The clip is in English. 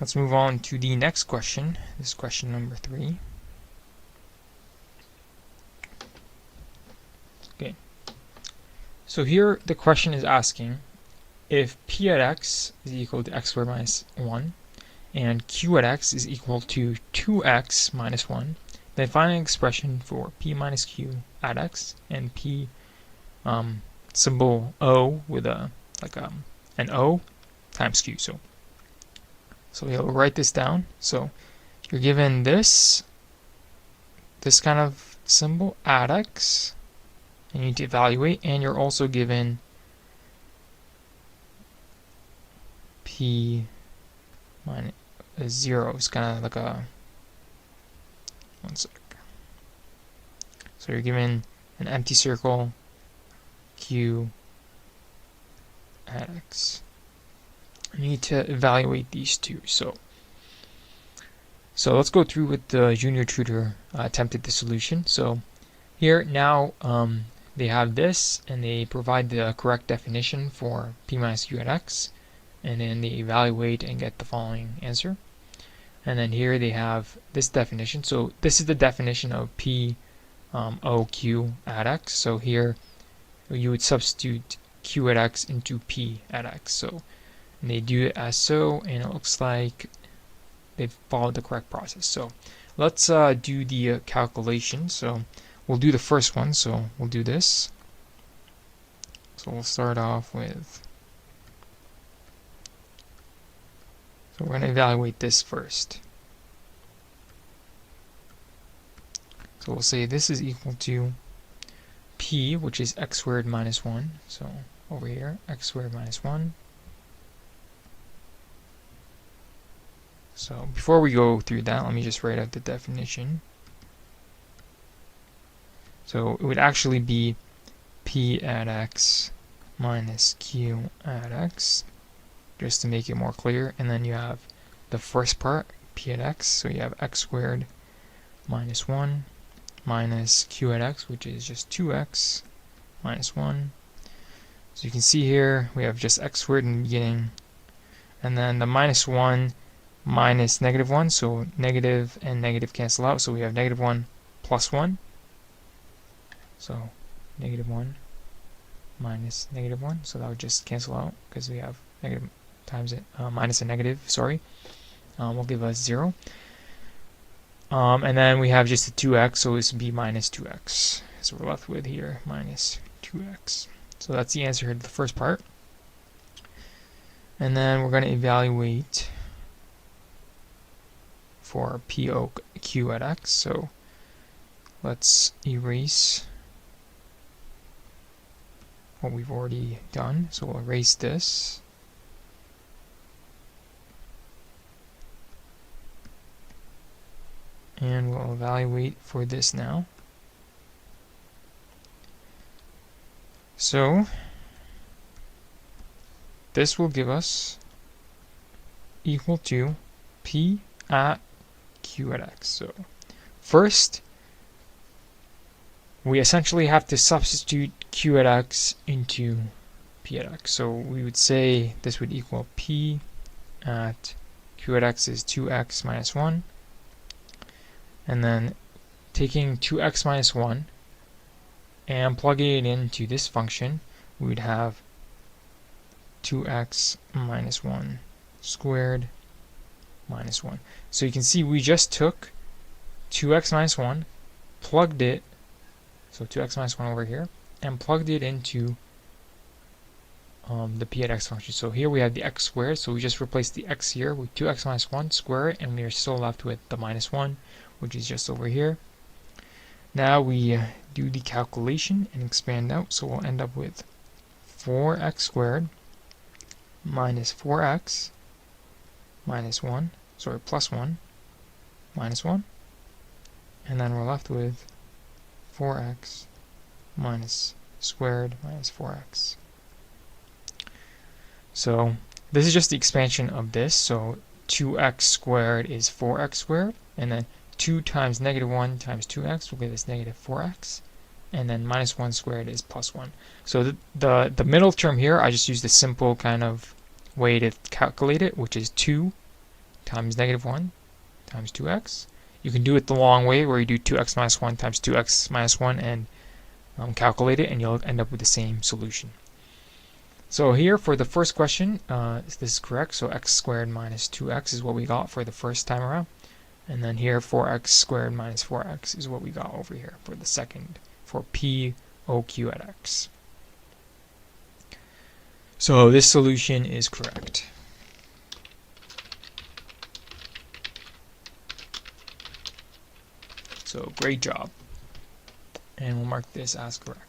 let's move on to the next question. This is question number 3. Okay. So here the question is asking if p at x is equal to x squared minus 1 and q at x is equal to 2x minus 1, then find an expression for p minus q at x and p symbol O with a an O times q. So you'll write this down. So you're given this kind of symbol at x, and you need to evaluate, and you're also given p minus 0. It's kind of like a one sec. So you're given an empty circle q at x. You need to evaluate these two. So let's go through with the junior tutor attempted the solution. So here now they have this, and they provide the correct definition for p minus q at x, and then they evaluate and get the following answer. And then here they have this definition. So this is the definition of p OQ at x. So here you would substitute q at x into p at x. So and they do it as so, and it looks like they've followed the correct process. So let's do the calculation. So we'll do the first one. So we'll do this. So we'll start off with, so we're going to evaluate this first. So we'll say this is equal to p, which is x squared minus 1. So over here, x squared minus 1. So before we go through that, let me just write out the definition. So it would actually be p at x minus q at x, just to make it more clear. And then you have the first part, p at x. So you have x squared minus 1 minus q at x, which is just 2x minus 1. So you can see here we have just x squared in the beginning, and then the minus 1 minus negative 1, so negative and negative cancel out, so we have negative 1 plus 1. So negative 1 minus negative 1, so that would just cancel out because we have negative times it, minus a negative, sorry, will give us 0. And then we have just the 2x, so this would be minus 2x. So we're left with here minus 2x. So that's the answer to the first part. And then we're going to evaluate for POQ at x. So let's erase what we've already done. So we'll erase this. And we'll evaluate for this now. So this will give us equal to p at q at x. So first, we essentially have to substitute q at x into p at x. So we would say this would equal p at q at x is 2x minus 1. And then taking 2x minus 1 and plugging it into this function, we would have 2x minus 1 squared minus 1. So you can see we just took 2x minus 1, plugged it, so 2x minus 1 over here, and plugged it into the p at x function. So here we have the x squared, so we just replace the x here with 2x minus 1, square it, and we are still left with the minus 1, which is just over here. Now we do the calculation and expand out, so we'll end up with 4x squared minus 4x minus 1, sorry, plus 1 minus 1, and then we're left with 4x minus squared minus 4x. So this is just the expansion of this, so 2x squared is 4x squared, and then 2 times negative 1 times 2x will give us negative 4x, and then minus 1 squared is plus 1. So the middle term here, I just used a simple kind of way to calculate it, which is 2 times -1 times 2x. You can do it the long way where you do 2x minus 1 times 2x minus 1 and calculate it, and you'll end up with the same solution. So here for the first question, this is correct. So x squared minus 2x is what we got for the first time around. And then here 4x squared minus 4x is what we got over here for the second, for p OQ at x. So this solution is correct. So great job. And we'll mark this as correct.